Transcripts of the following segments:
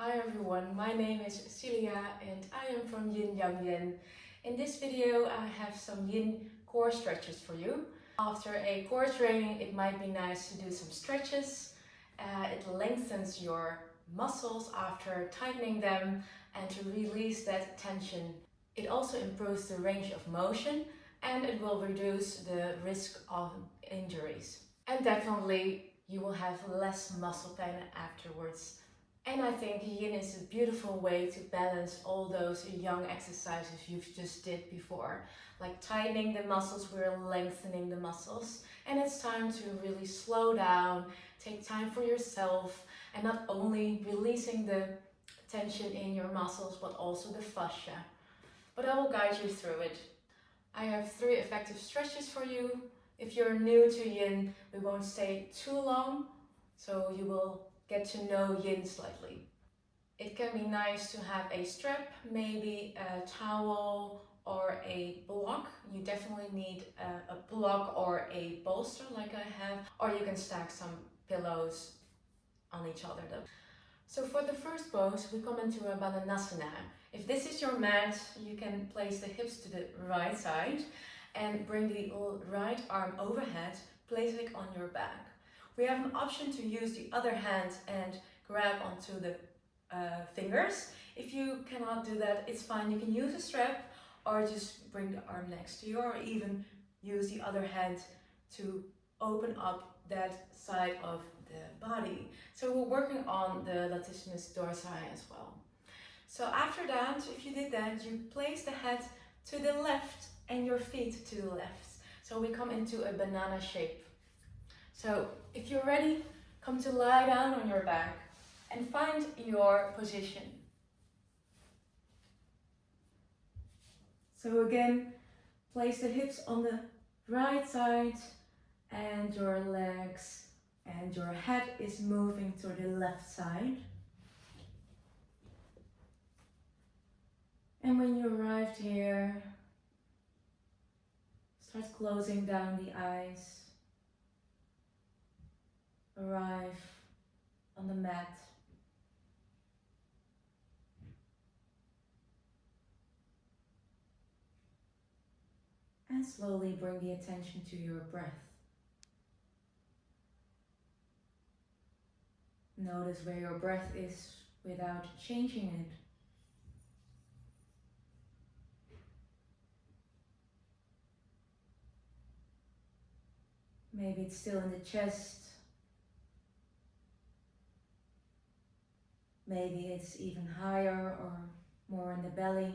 Hi everyone, my name is Cilia and I am from Yin Yang Yen. In this video I have some Yin core stretches for you. After a core training it might be nice to do some stretches. It lengthens your muscles after tightening them and to release that tension. It also improves the range of motion and it will reduce the risk of injuries. And definitely you will have less muscle pain afterwards. And I think Yin is a beautiful way to balance all those young exercises you've just did before. Like tightening the muscles, we're lengthening the muscles. And it's time to really slow down, take time for yourself, and not only releasing the tension in your muscles, but also the fascia. But I will guide you through it. I have 3 effective stretches for you. If you're new to Yin, we won't stay too long, so you will get to know Yin slightly. It can be nice to have a strap, maybe a towel or a block. You definitely need a block or a bolster like I have, or you can stack some pillows on each other though. So for the first pose, we come into a Balanasana. If this is your mat, you can place the hips to the right side and bring the right arm overhead, place it on your back. We have an option to use the other hand and grab onto the fingers. If you cannot do that, it's fine. You can use a strap or just bring the arm next to you, or even use the other hand to open up that side of the body. So we're working on the latissimus dorsi as well. So after that, if you did that, you place the head to the left and your feet to the left. So we come into a banana shape. So if you're ready, come to lie down on your back and find your position. So again, place the hips on the right side and your legs and your head is moving to the left side. And when you arrived here, start closing down the eyes. Arrive on the mat. And slowly bring the attention to your breath. Notice where your breath is without changing it. Maybe it's still in the chest. Maybe it's even higher or more in the belly.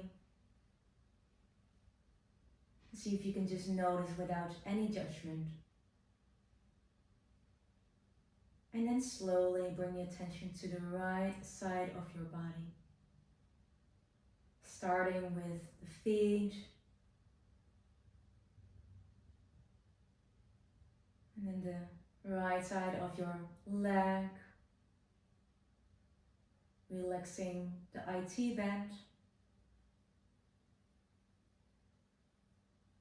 See if you can just notice without any judgment. And then slowly bring your attention to the right side of your body. Starting with the feet. And then the right side of your leg. Relaxing the IT band.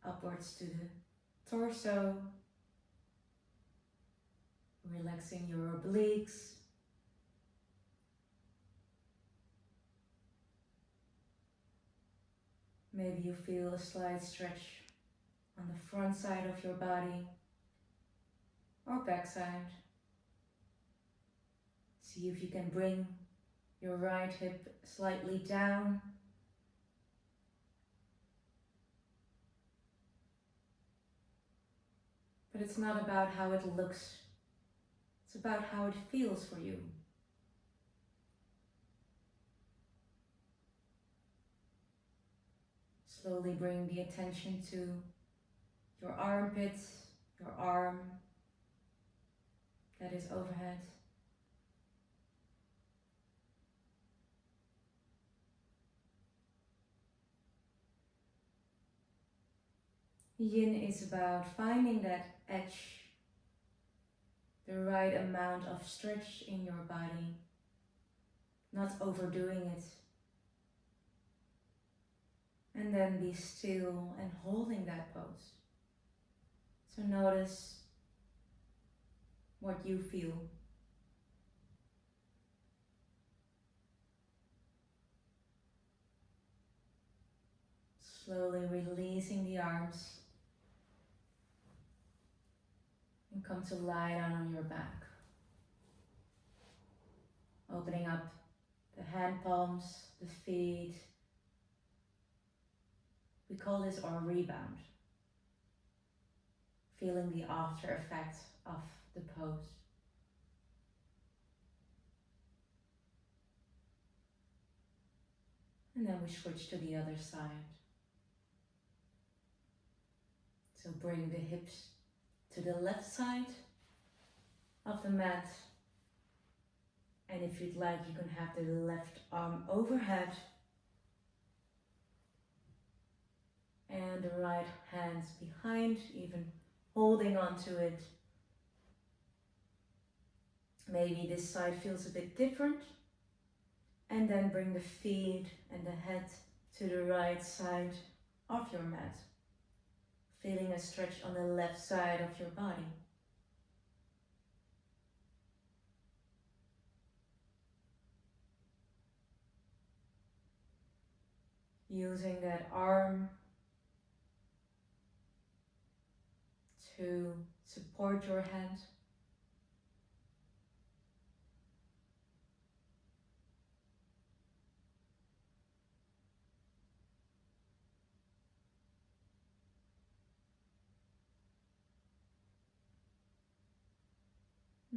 Upwards to the torso. Relaxing your obliques. Maybe you feel a slight stretch on the front side of your body or back side. See if you can bring your right hip slightly down. But it's not about how it looks. It's about how it feels for you. Slowly bring the attention to your armpits, your arm that is overhead. Yin is about finding that edge, the right amount of stretch in your body, not overdoing it. And then be still and holding that pose. So notice what you feel. Slowly releasing the arms and come to lie down on your back. Opening up the hand palms, the feet. We call this our rebound. Feeling the after effect of the pose. And then we switch to the other side. So bring the hips to the left side of the mat. And if you'd like, you can have the left arm overhead and the right hands behind, even holding onto it. Maybe this side feels a bit different. And then bring the feet and the head to the right side of your mat. Feeling a stretch on the left side of your body. Using that arm to support your hand.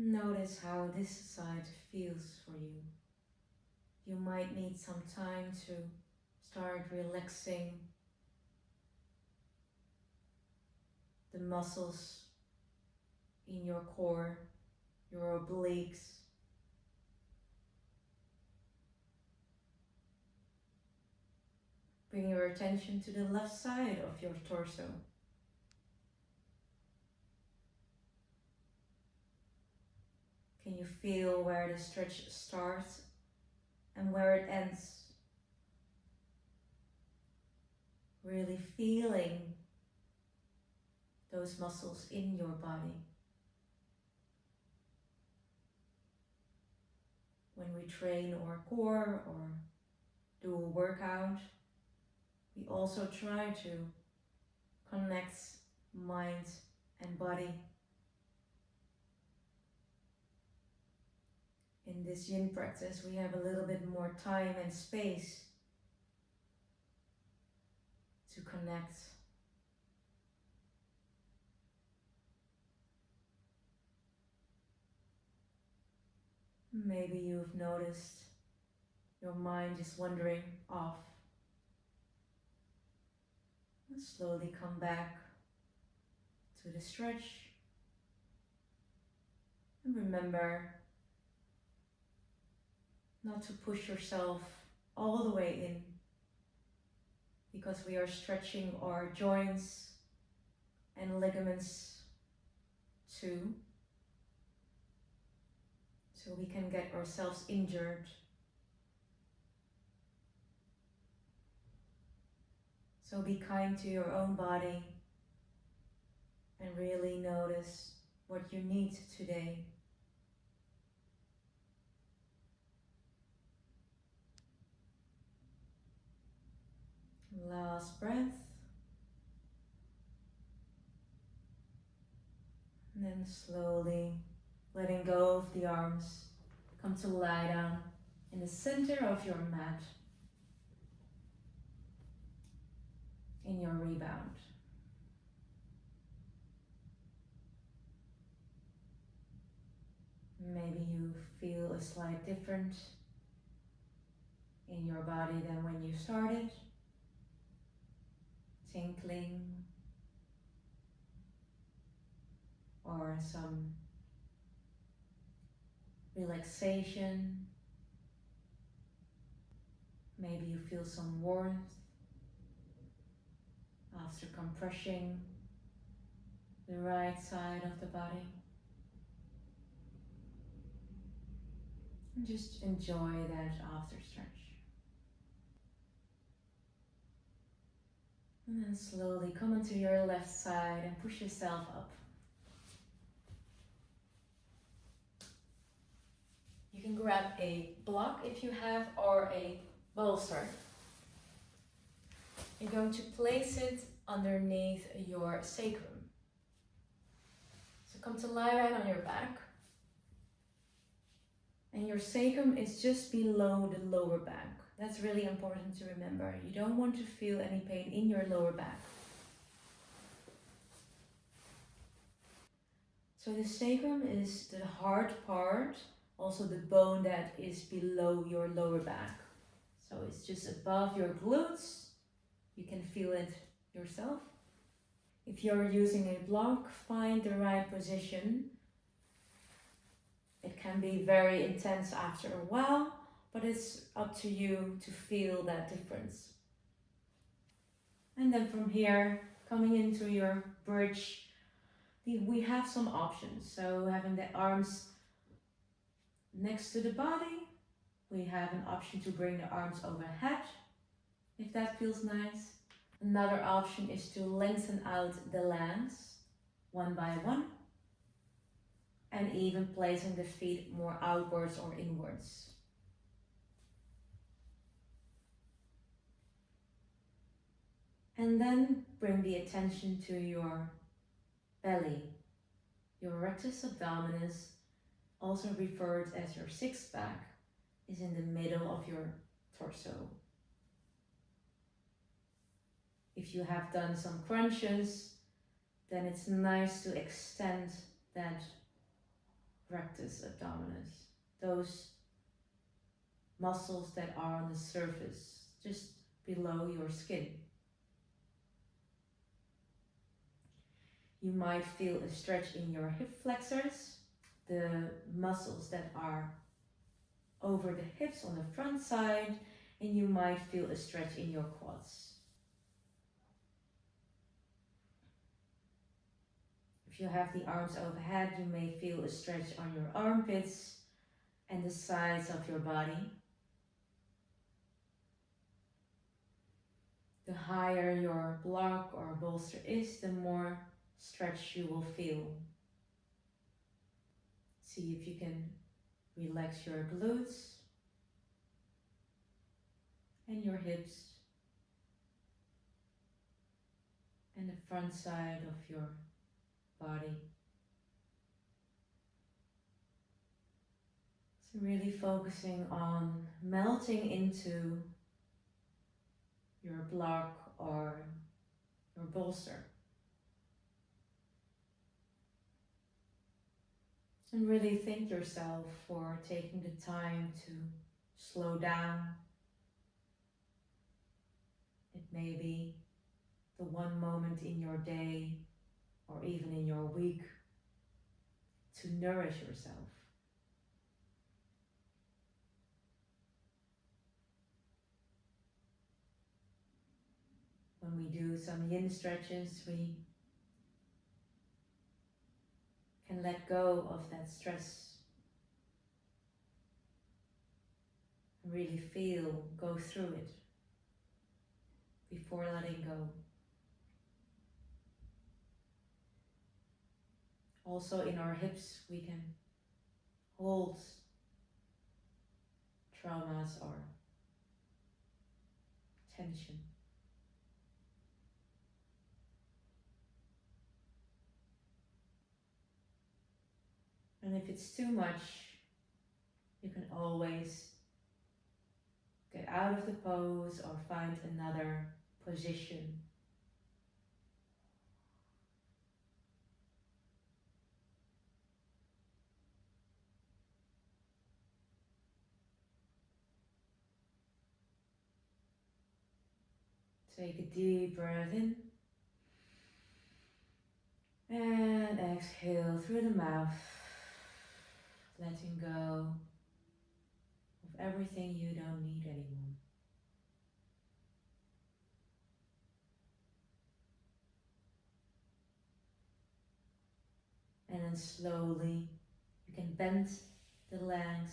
Notice how this side feels for you. You might need some time to start relaxing the muscles in your core, your obliques. Bring your attention to the left side of your torso. Can you feel where the stretch starts and where it ends? Really feeling those muscles in your body. When we train our core or do a workout, we also try to connect mind and body. In this yin practice, we have a little bit more time and space to connect. Maybe you've noticed your mind is wandering off. And slowly come back to the stretch. And remember not to push yourself all the way in, because we are stretching our joints and ligaments too. So we can get ourselves injured. So be kind to your own body and really notice what you need today. Last breath. And then slowly letting go of the arms. Come to lie down in the center of your mat. In your rebound. Maybe you feel a slight difference in your body than when you started. Tinkling or some relaxation. Maybe you feel some warmth after compressing the right side of the body. And just enjoy that after stretch. And then slowly come onto your left side and push yourself up. You can grab a block if you have, or a bolster. You're going to place it underneath your sacrum. So come to lie right on your back. And your sacrum is just below the lower back. That's really important to remember. You don't want to feel any pain in your lower back. So the sacrum is the hard part, also the bone that is below your lower back. So it's just above your glutes. You can feel it yourself. If you're using a block, find the right position. It can be very intense after a while, but it's up to you to feel that difference. And then from here, coming into your bridge, we have some options. So having the arms next to the body, we have an option to bring the arms overhead, if that feels nice. Another option is to lengthen out the legs one by one, and even placing the feet more outwards or inwards. And then bring the attention to your belly. Your rectus abdominis, also referred as your sixth back, is in the middle of your torso. If you have done some crunches, then it's nice to extend that rectus abdominis, those muscles that are on the surface, just below your skin. You might feel a stretch in your hip flexors, the muscles that are over the hips on the front side, and you might feel a stretch in your quads. If you have the arms overhead, you may feel a stretch on your armpits and the sides of your body. The higher your block or bolster is, the more stretch you will feel. See if you can relax your glutes and your hips and the front side of your body. So really focusing on melting into your block or your bolster. And really thank yourself for taking the time to slow down. It may be the one moment in your day or even in your week to nourish yourself. When we do some yin stretches, we can let go of that stress. Really feel, go through it before letting go. Also in our hips, we can hold traumas or tension. And if it's too much, you can always get out of the pose or find another position. Take a deep breath in and exhale through the mouth, letting go of everything you don't need anymore. And then slowly you can bend the legs,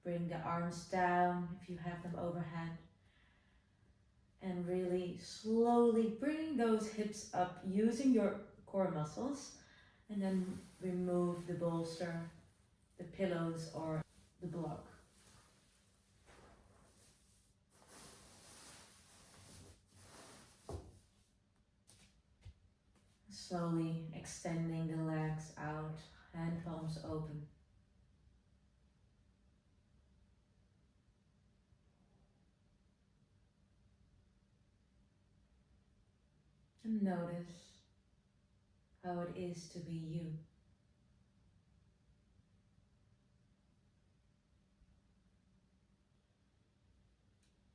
bring the arms down if you have them overhead, and really slowly bring those hips up using your core muscles, and then remove the bolster, the pillows or the block. slowly extending the legs out, hand palms open. And notice how it is to be you.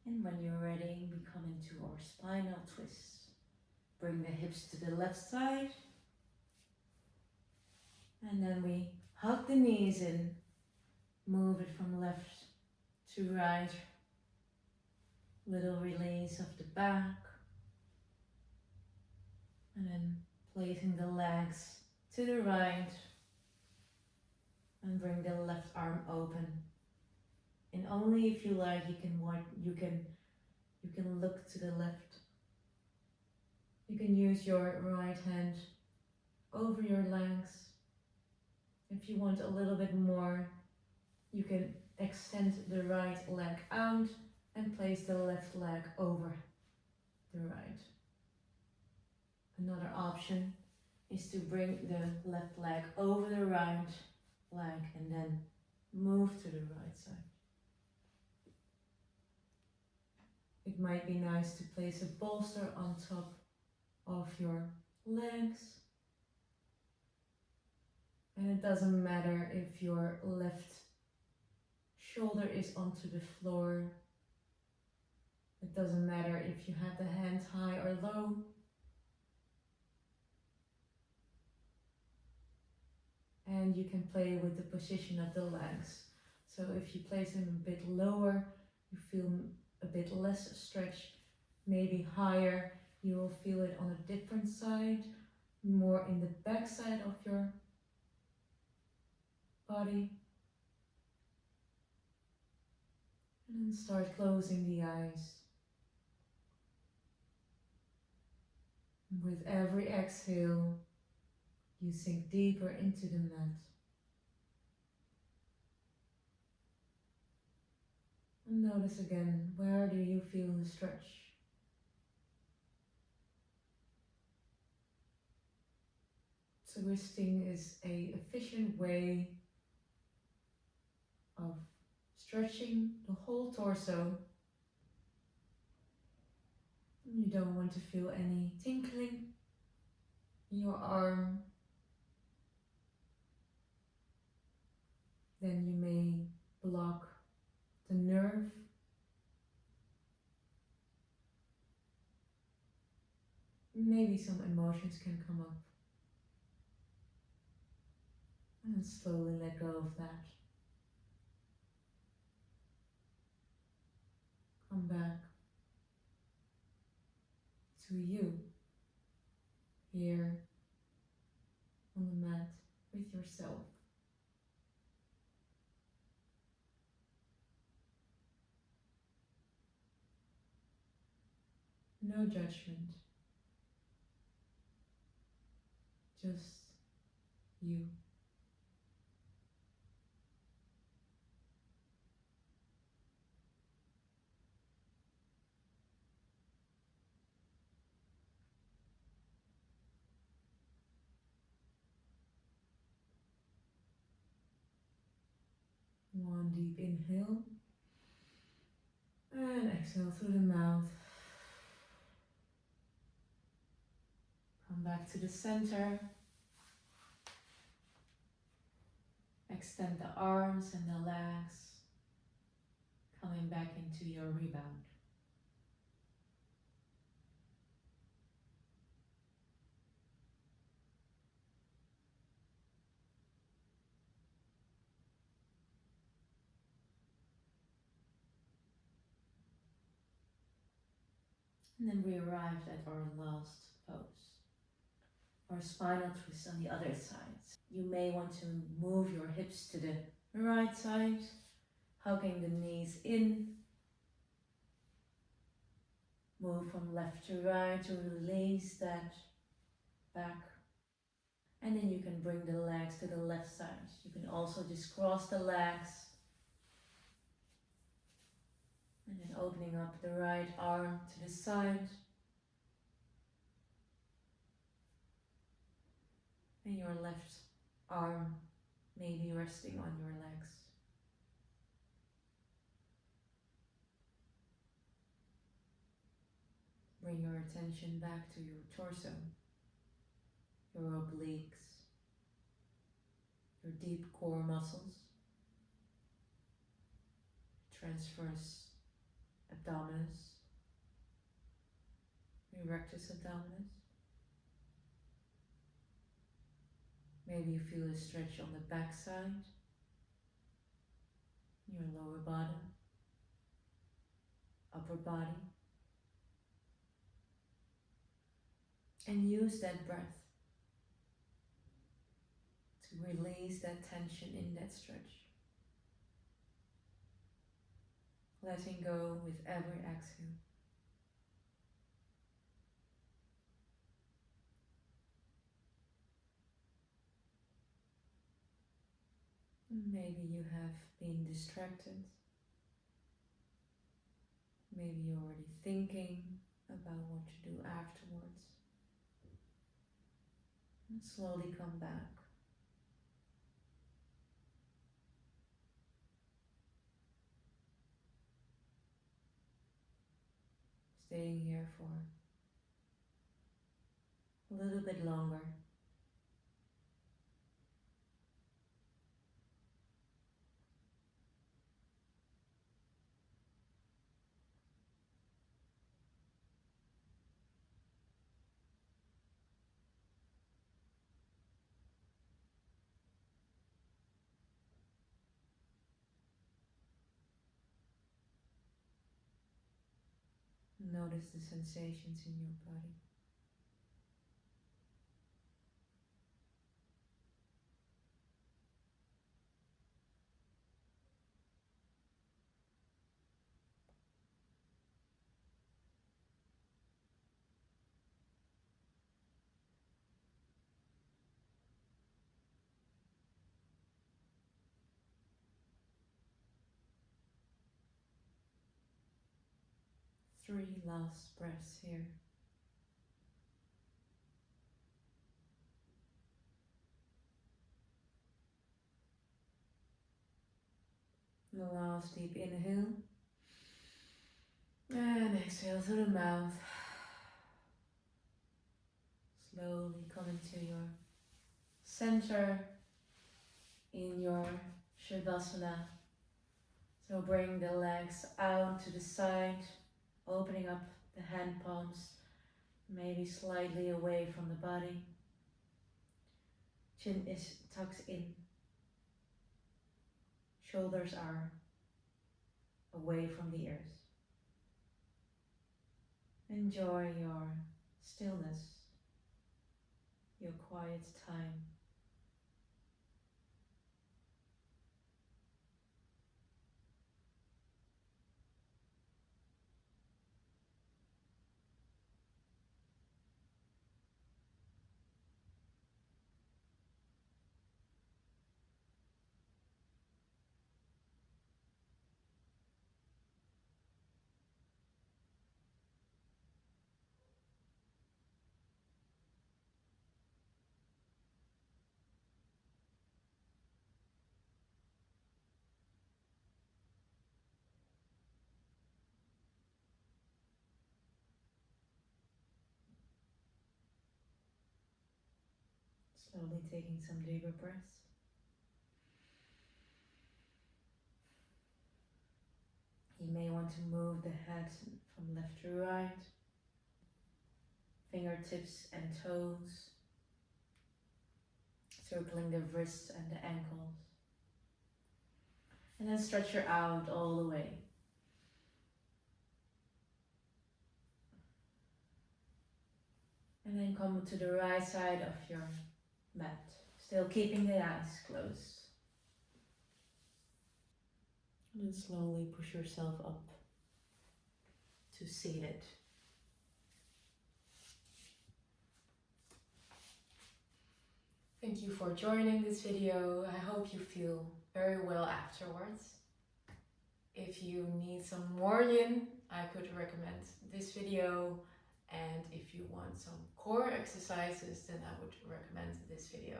And when you're ready, we come into our spinal twist. Bring the hips to the left side. And then we hug the knees in. Move it from left to right. Little release of the back. And then placing the legs to the right. And bring the left arm open. And only if you like, you can look to the left. You can use your right hand over your legs. If you want a little bit more, you can extend the right leg out and place the left leg over the right. Another option is to bring the left leg over the right leg and then move to the right side. It might be nice to place a bolster on top of your legs. And it doesn't matter if your left shoulder is onto the floor. It doesn't matter if you have the hands high or low. And you can play with the position of the legs. So if you place them a bit lower, you feel a bit less stretch. Maybe higher, you will feel it on a different side, more in the back side of your body. And then start closing the eyes. With every exhale, you sink deeper into the mat. And notice again, where do you feel the stretch? Twisting is an efficient way of stretching the whole torso. You don't want to feel any tingling in your arm. Then you may block the nerve. Maybe some emotions can come up. And slowly let go of that. Come back to you, here on the mat with yourself. No judgment, just you. One deep inhale and exhale through the mouth. Come back to the center. Extend the arms and the legs, coming back into your rebound. And then we arrived at our last pose, our spinal twist on the other side. You may want to move your hips to the right side, hugging the knees in. Move from left to right to release that back. And then you can bring the legs to the left side. You can also just cross the legs. And then opening up the right arm to the side. And your left arm may be resting on your legs. Bring your attention back to your torso, your obliques, your deep core muscles, transverse abdominis, rectus abdominis. Maybe you feel a stretch on the back side, your lower bottom, upper body. And use that breath to release that tension in that stretch. Letting go with every exhale. Maybe you have been distracted. Maybe you're already thinking about what to do afterwards. And slowly come back. Staying here for a little bit longer. Notice the sensations in your body. Three last breaths here. The last deep inhale. And exhale through the mouth. Slowly come into your center in your Shavasana. So bring the legs out to the side, opening up the hand palms, maybe slightly away from the body. Chin is tucked in. Shoulders are away from the ears. Enjoy your stillness, your quiet time. Slowly taking some deeper breaths. You may want to move the head from left to right, fingertips and toes, circling the wrists and the ankles. And then stretch your out all the way. And then come to the right side of your mat, still keeping the eyes closed. And then slowly push yourself up to seated. Thank you for joining this video. I hope you feel very well afterwards. If you need some more yin, I could recommend this video And if you want some core exercises, then I would recommend this video.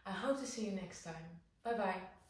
I hope to see you next time. Bye bye.